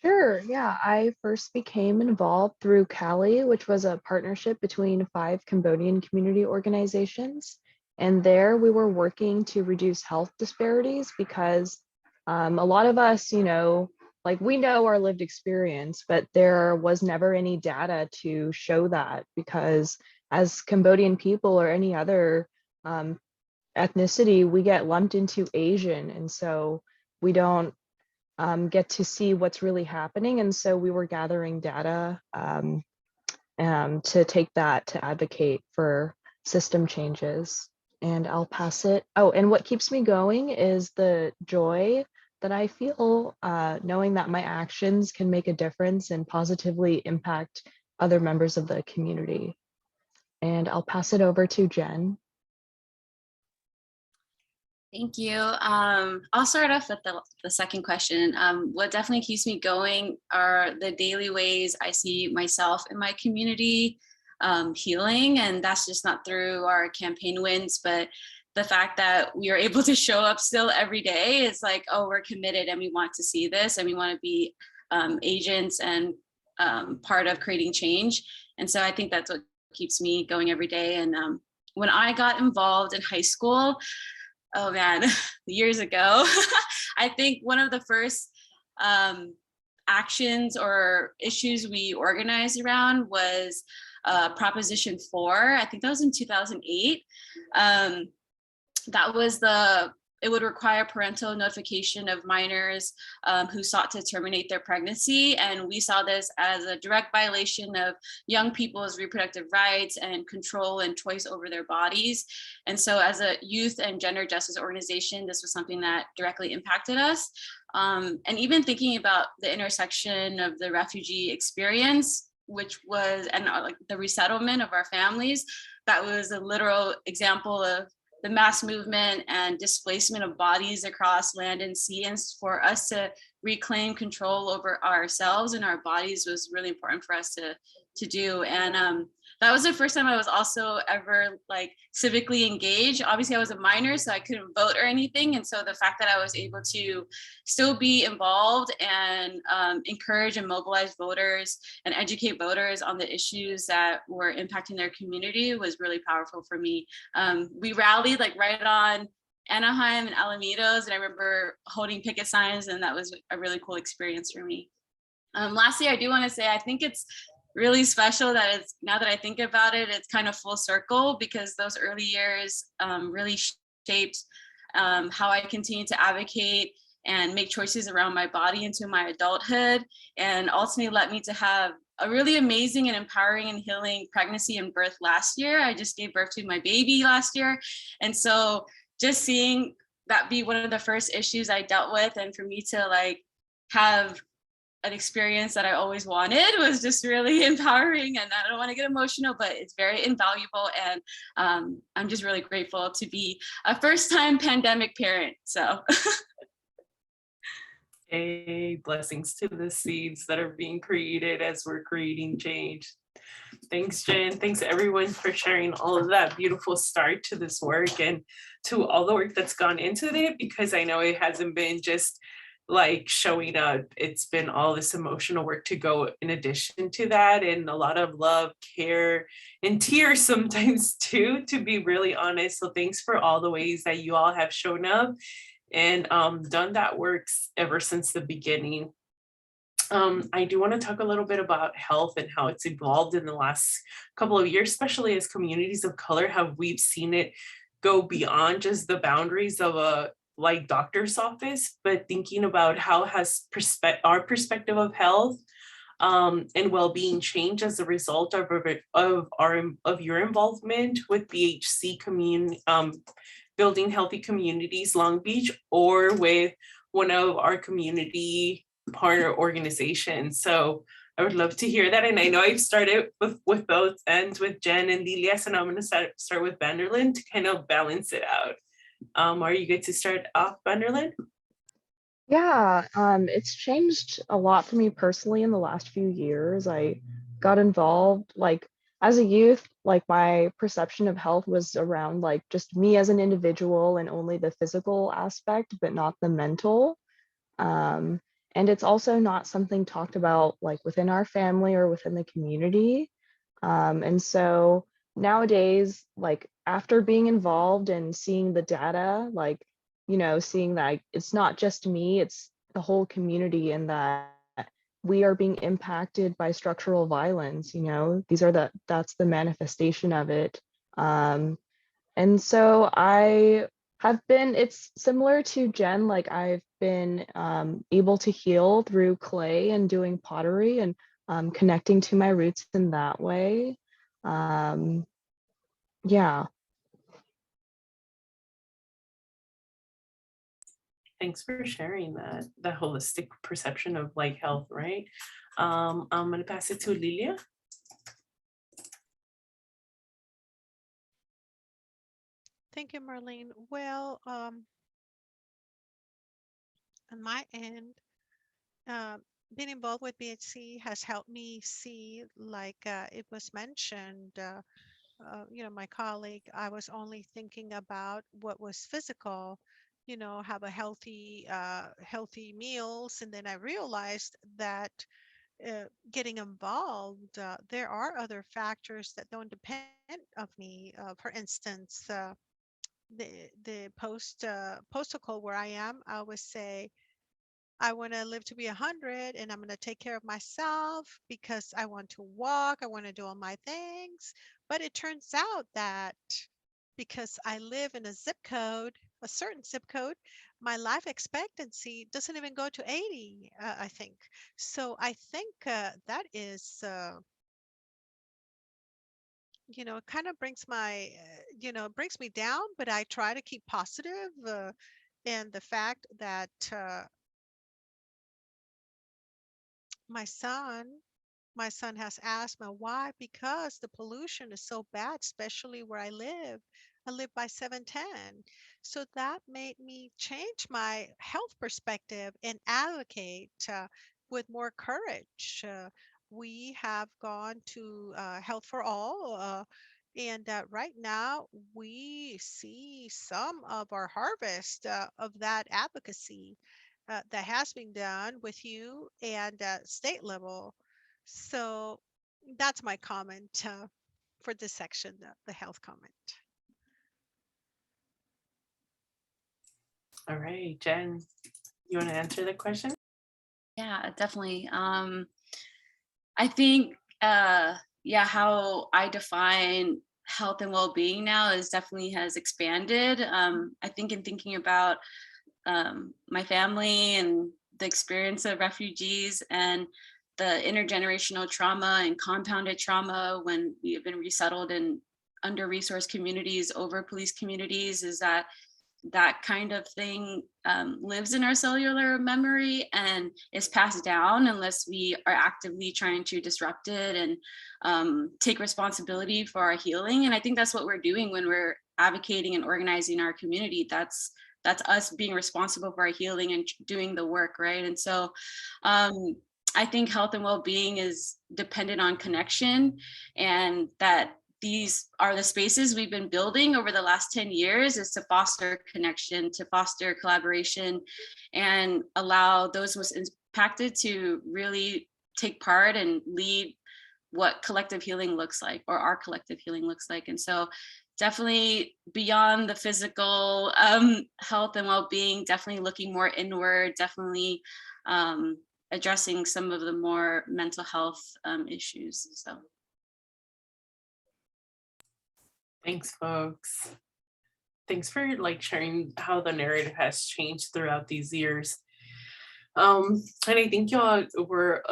Sure, yeah. I first became involved through CAI, which was a partnership between 5 Cambodian community organizations. And there we were working to reduce health disparities because a lot of us, like we know our lived experience, but there was never any data to show that because as Cambodian people or any other ethnicity, we get lumped into Asian. And so we don't get to see what's really happening. And so we were gathering data to take that to advocate for system changes. And I'll pass it. Oh, and what keeps me going is the joy that I feel knowing that my actions can make a difference and positively impact other members of the community. And I'll pass it over to Jen. Thank you. I'll start off with the second question. What definitely keeps me going are the daily ways I see myself in my community healing. And that's just not through our campaign wins, but the fact that we are able to show up still every day. It's like, oh, we're committed and we want to see this and we want to be agents and part of creating change. And so I think that's what keeps me going every day. And when I got involved in high school, oh man, years ago, I think one of the first actions or issues we organized around was Proposition 4. I think that was in 2008. That was it would require parental notification of minors who sought to terminate their pregnancy. And we saw this as a direct violation of young people's reproductive rights and control and choice over their bodies. And so as a youth and gender justice organization, this was something that directly impacted us. And even thinking about the intersection of the refugee experience, which was, and like the resettlement of our families, that was a literal example of the mass movement and displacement of bodies across land and sea. And for us to reclaim control over ourselves and our bodies was really important for us to do. And that was the first time I was also ever like civically engaged. Obviously I was a minor, so I couldn't vote or anything. And so the fact that I was able to still be involved and encourage and mobilize voters and educate voters on the issues that were impacting their community was really powerful for me. We rallied like right on Anaheim and Alamitos, and I remember holding picket signs, and that was a really cool experience for me. Lastly, I do want to say, I think it's really special that it's, now that I think about it, it's kind of full circle because those early years really shaped how I continue to advocate and make choices around my body into my adulthood, and ultimately led me to have a really amazing and empowering and healing pregnancy and birth last year. I just gave birth to my baby last year. And so just seeing that be one of the first issues I dealt with, and for me to like have an experience that I always wanted was just really empowering. And I don't want to get emotional, but it's very invaluable. And I'm just really grateful to be a first-time pandemic parent. So. Hey, blessings to the seeds that are being created as we're creating change. Thanks, Jen. Thanks everyone for sharing all of that beautiful start to this work and to all the work that's gone into it, because I know it hasn't been just like showing up. It's been all this emotional work to go in addition to that, and a lot of love, care, and tears sometimes too, to be really honest. So thanks for all the ways that you all have shown up and done that work ever since the beginning. I do want to talk a little bit about health and how it's evolved in the last couple of years, especially as communities of color, how we've seen it go beyond just the boundaries of a like doctor's office, but thinking about how has our perspective of health and well-being changed as a result of your involvement with BHC community, building healthy communities Long Beach, or with one of our community partner organizations. So I would love to hear that. And I know I've started with both ends with Jen and Lilia, so now I'm going to start with Vanderlyn to kind of balance it out. Are you good to start off, Vanderlyn? Yeah, it's changed a lot for me personally in the last few years. I got involved, like as a youth, like my perception of health was around like just me as an individual and only the physical aspect, but not the mental. And it's also not something talked about like within our family or within the community. And so nowadays, like after being involved and seeing the data, like, you know, seeing that it's not just me, it's the whole community, and that we are being impacted by structural violence, you know, that's the manifestation of it. And so I have been, it's similar to Jen, like I've been able to heal through clay and doing pottery and connecting to my roots in that way. Yeah. Thanks for sharing that holistic perception of like health, right? I'm gonna pass it to Lilia. Thank you, Marlene. Well, on my end, uh, being involved with BHC has helped me see, like it was mentioned, you know, my colleague, I was only thinking about what was physical, you know, have a healthy meals. And then I realized that getting involved, there are other factors that don't depend of me. For instance, the postal where I am, I would say I want to live to be 100 and I'm going to take care of myself because I want to walk, I want to do all my things. But it turns out that because I live in a zip code, a certain zip code, my life expectancy doesn't even go to 80, I think. So I think that is, you know, it kind of brings my, you know, brings me down, but I try to keep positive. And the fact that my son my son has asthma. Why? Because the pollution is so bad, especially where I live. I live by 710. So that made me change my health perspective and advocate with more courage. We have gone to Health for All. And right now, we see some of our harvest of that advocacy that has been done with you and state level. So that's my comment for this section, the health comment. All right, Jen, you want to answer the question? Yeah, definitely. I think, yeah, how I define health and well-being now is definitely has expanded. I think in thinking about my family and the experience of refugees and the intergenerational trauma and compounded trauma when we have been resettled in under-resourced communities over police communities, is that that kind of thing lives in our cellular memory and is passed down unless we are actively trying to disrupt it and take responsibility for our healing. And I think that's what we're doing when we're advocating and organizing our community. That's us being responsible for our healing and doing the work, right? And so I think health and well-being is dependent on connection, and that these are the spaces we've been building over the last 10 years is to foster connection, to foster collaboration, and allow those most impacted to really take part and lead what collective healing looks like, or our collective healing looks like. And so definitely beyond the physical health and well-being, definitely looking more inward, definitely addressing some of the more mental health issues. So. Thanks, folks. Thanks for like sharing how the narrative has changed throughout these years. And I think y'all were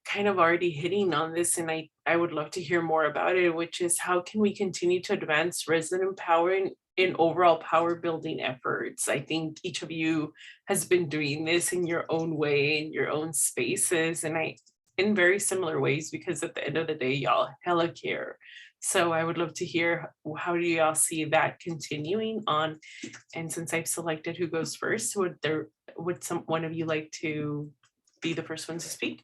kind of already hitting on this, and I would love to hear more about it, which is how can we continue to advance resident empowering in overall power building efforts? I think each of you has been doing this in your own way, in your own spaces, and in very similar ways, because at the end of the day, y'all hella care. So I would love to hear, how do y'all see that continuing on? And since I've selected who goes first, would one of you like to be the first one to speak?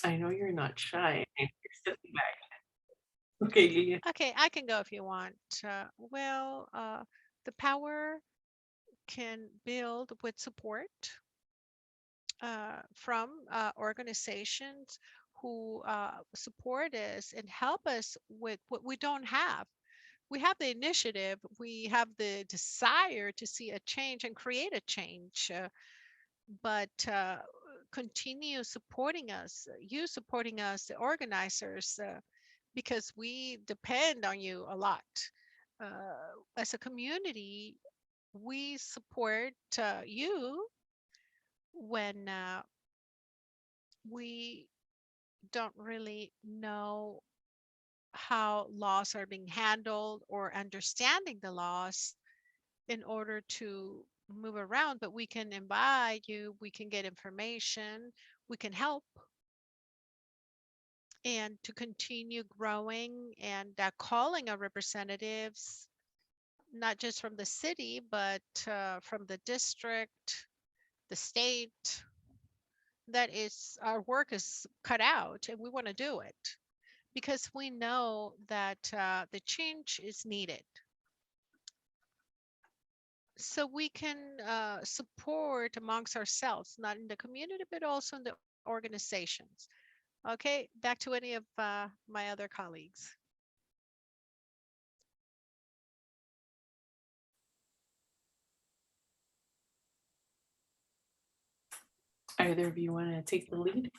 I know you're not shy. You're stepping back. Okay, Lilia. Okay, I can go if you want. The power can build with support from organizations who support us and help us with what we don't have. We have the initiative, we have the desire to see a change and create a change, but continue supporting us, you supporting us, the organizers, because we depend on you a lot. As a community, we support you when we don't really know how laws are being handled or understanding the laws in order to move around, but we can invite you, we can get information, we can help, and to continue growing and calling our representatives, not just from the city, but from the district, the state. That is, our work is cut out and we want to do it because we know that the change is needed. So we can support amongst ourselves, not in the community, but also in the organizations. Okay, back to any of my other colleagues. Either of you want to take the lead?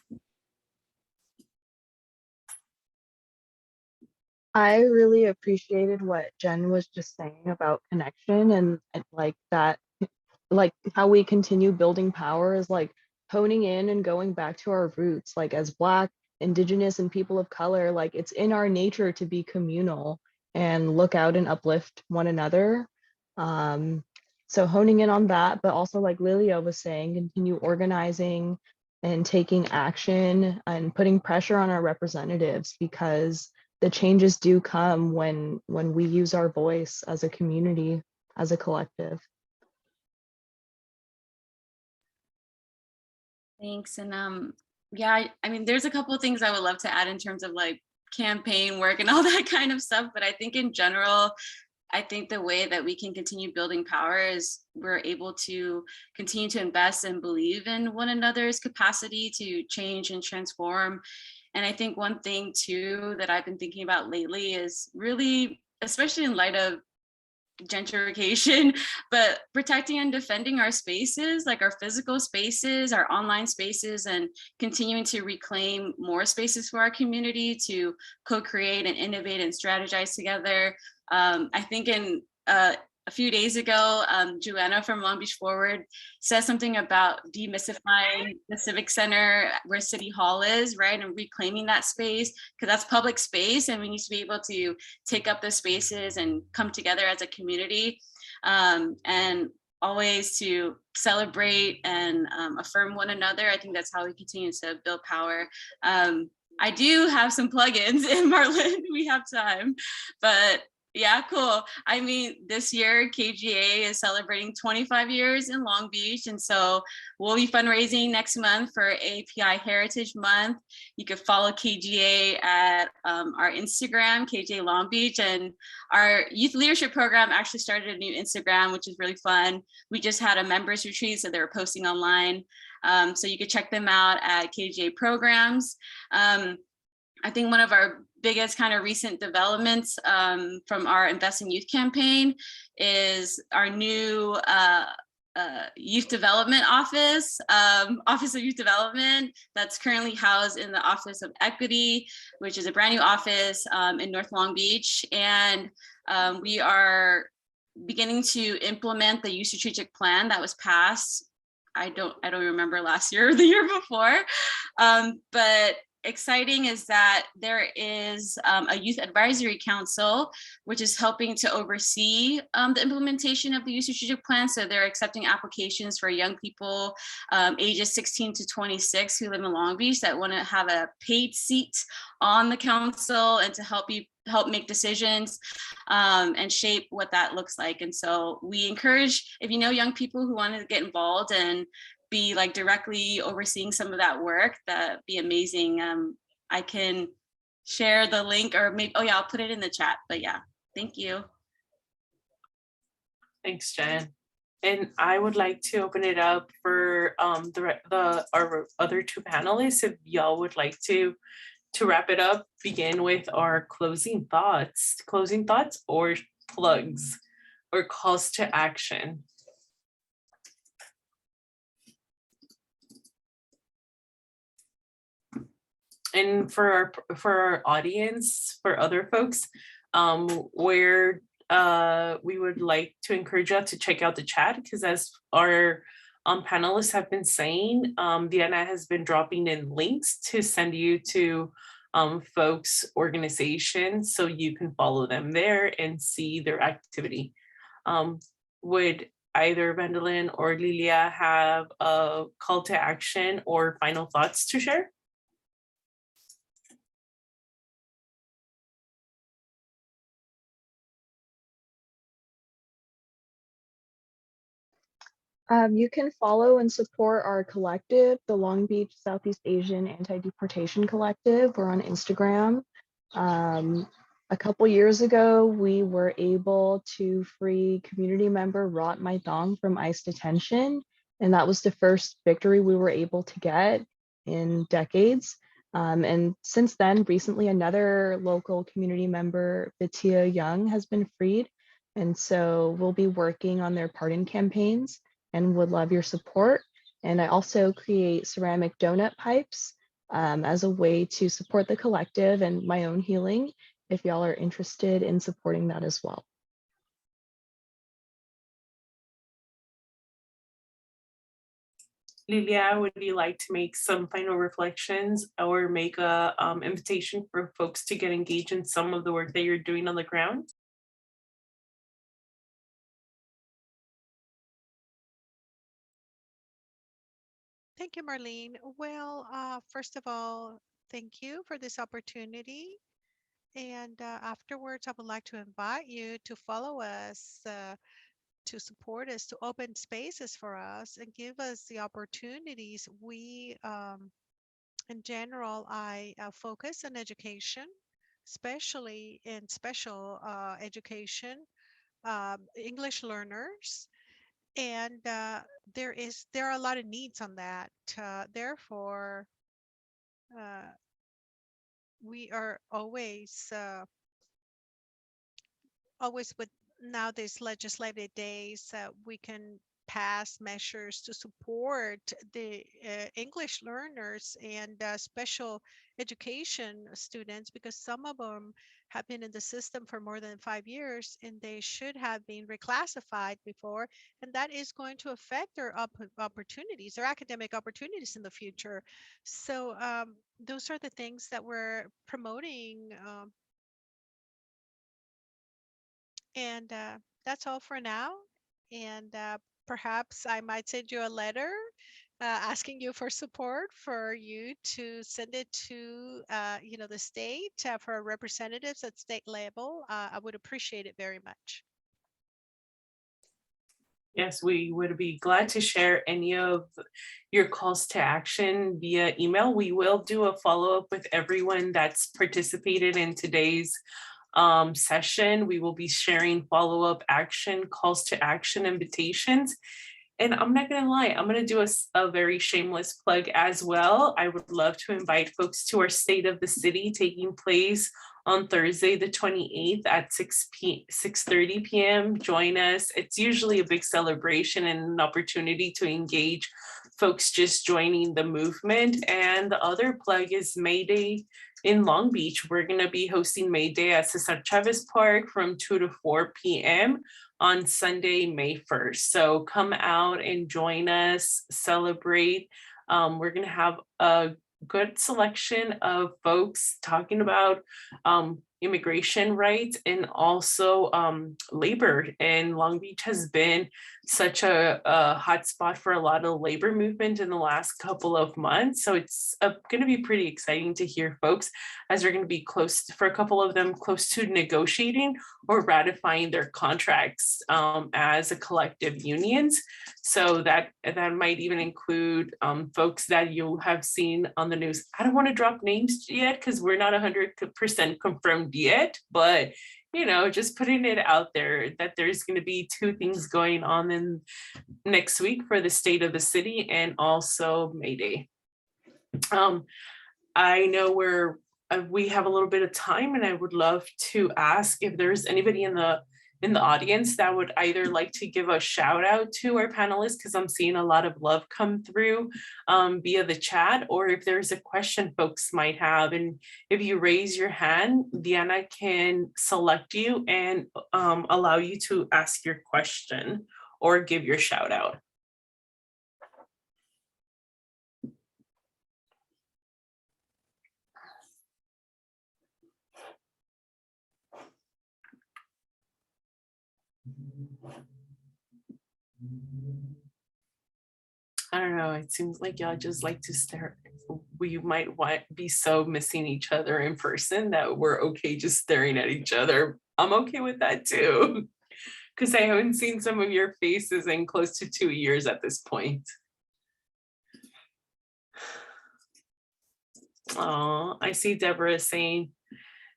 I really appreciated what Jen was just saying about connection and like that, like how we continue building power is like honing in and going back to our roots, like as Black, Indigenous, and people of color, like it's in our nature to be communal and look out and uplift one another. So honing in on that, but also like Lilia was saying, continue organizing and taking action and putting pressure on our representatives because the changes do come when we use our voice as a community, as a collective. Thanks. And yeah, I mean, there's a couple of things I would love to add in terms of like campaign work and all that kind of stuff. But I think in general, I think the way that we can continue building power is we're able to continue to invest and believe in one another's capacity to change and transform. And I think one thing too that I've been thinking about lately is really, especially in light of gentrification, but protecting and defending our spaces, like our physical spaces, our online spaces, and continuing to reclaim more spaces for our community to co-create and innovate and strategize together. I think in a few days ago, Joanna from Long Beach Forward said something about demystifying the Civic Center where City Hall is, right? And reclaiming that space, because that's public space and we need to be able to take up those spaces and come together as a community. And always to celebrate and affirm one another. I think that's how we continue to build power. I do have some plugins in Marlin, we have time, but yeah, cool. I mean, this year KGA is celebrating 25 years in Long Beach. And so we'll be fundraising next month for API Heritage Month. You can follow KGA at our Instagram, KGA Long Beach. And our youth leadership program actually started a new Instagram, which is really fun. We just had a members retreat, so they were posting online. So you can check them out at KGA Programs. I think one of our biggest kind of recent developments from our Invest in Youth campaign is our new youth development office, Office of Youth Development, that's currently housed in the Office of Equity, which is a brand new office in North Long Beach. And we are beginning to implement the youth strategic plan that was passed. I don't remember last year or the year before, but exciting is that there is a youth advisory council, which is helping to oversee the implementation of the youth strategic plan. So they're accepting applications for young people ages 16 to 26 who live in Long Beach that want to have a paid seat on the council and to help make decisions and shape what that looks like. And so we encourage, if you know young people who want to get involved and be like directly overseeing some of that work, that'd be amazing. I can share the link, or maybe, oh yeah, I'll put it in the chat. But yeah, thank you. Thanks, Jen. And I would like to open it up for our other two panelists, if y'all would like to wrap it up, begin with our closing thoughts or plugs or calls to action. And for our audience, for other folks, where we would like to encourage you to check out the chat, because as our panelists have been saying, Diana has been dropping in links to send you to folks' organizations so you can follow them there and see their activity. Would either Vandalyn or Lilia have a call to action or final thoughts to share? You can follow and support our collective, the Long Beach Southeast Asian Anti-Deportation Collective. We're on Instagram. A couple years ago, we were able to free community member Rot Mai Thong from ICE detention. And that was the first victory we were able to get in decades. And since then, recently, another local community member, Vitia Young, has been freed. And so we'll be working on their pardon campaigns and would love your support. And I also create ceramic donut pipes as a way to support the collective and my own healing, if y'all are interested in supporting that as well. Lilia, would you like to make some final reflections or make a invitation for folks to get engaged in some of the work that you're doing on the ground? Thank you, Marlene. Well, first of all, thank you for this opportunity. And afterwards, I would like to invite you to follow us, to support us, to open spaces for us and give us the opportunities. We, in general, I focus on education, especially in special education, English learners. And there are a lot of needs on that. Therefore, we are always with now these legislative days, we can pass measures to support the English learners and special education students, because some of them have been in the system for more than 5 years and they should have been reclassified before, and that is going to affect their opportunities, their academic opportunities in the future. So those are the things that we're promoting. And that's all for now. And perhaps I might send you a letter asking you for support for you to send it to, the state for our representatives at state level. I would appreciate it very much. Yes, we would be glad to share any of your calls to action via email. We will do a follow-up with everyone that's participated in today's session. We will be sharing follow-up action, calls to action invitations. And I'm not gonna lie, I'm gonna do a very shameless plug as well. I would love to invite folks to our State of the City taking place on Thursday, the 28th at 6:30 p.m. Join us. It's usually a big celebration and an opportunity to engage folks just joining the movement. And the other plug is May Day in Long Beach. We're going to be hosting May Day at Cesar Chavez Park from 2 to 4 p.m. on Sunday, May 1st. So come out and join us, celebrate. We're going to have a good selection of folks talking about immigration rights and also labor. And Long Beach has been such a hot spot for a lot of labor movement in the last couple of months. So it's going to be pretty exciting to hear folks, as they're going to be close, for a couple of them, close to negotiating or ratifying their contracts as a collective unions. So that might even include folks that you have seen on the news. I don't want to drop names yet because we're not 100% confirmed yet, but just putting it out there that there's going to be 2 things going on in next week for the state of the city and also May Day. I know we have a little bit of time, and I would love to ask if there's anybody in the audience that would either like to give a shout out to our panelists, because I'm seeing a lot of love come through via the chat, or if there's a question folks might have. And if you raise your hand, Diana can select you and allow you to ask your question or give your shout out. I don't know, it seems like y'all just like to stare. We might be so missing each other in person that we're okay just staring at each other. I'm okay with that too, because I haven't seen some of your faces in close to 2 years at this point. Oh, I see Deborah saying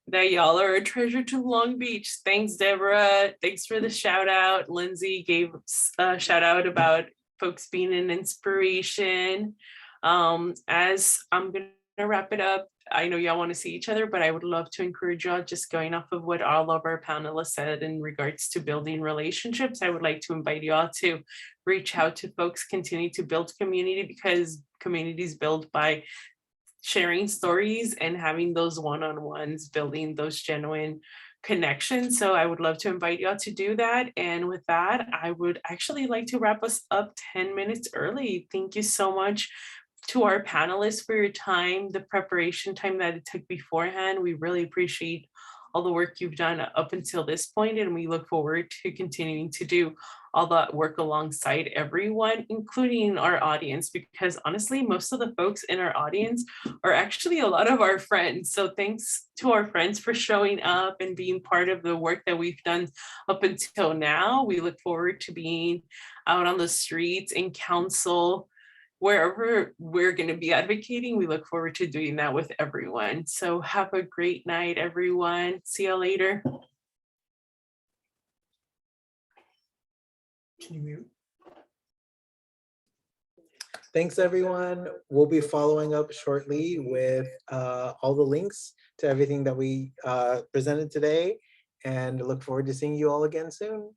that y'all are a treasure to Long Beach. Thanks, Deborah. Thanks for the shout out. Lindsay gave a shout out about folks being an inspiration. As I'm gonna wrap it up, I know y'all want to see each other, but I would love to encourage y'all, just going off of what all of our panelists said in regards to building relationships. I would like to invite y'all to reach out to folks, continue to build community, because community is built by sharing stories and having those one-on-ones, building those genuine connections. So I would love to invite y'all to do that. And with that, I would actually like to wrap us up 10 minutes early. Thank you so much to our panelists for your time, the preparation time that it took beforehand. We really appreciate all the work you've done up until this point, and we look forward to continuing to do all that work alongside everyone, including our audience, because honestly, most of the folks in our audience are actually a lot of our friends. So thanks to our friends for showing up and being part of the work that we've done up until now. We look forward to being out on the streets, in council, wherever we're going to be advocating. We look forward to doing that with everyone. So have a great night, everyone. See you later. Can you mute? Thanks, everyone. We'll be following up shortly with all the links to everything that we presented today, and look forward to seeing you all again soon.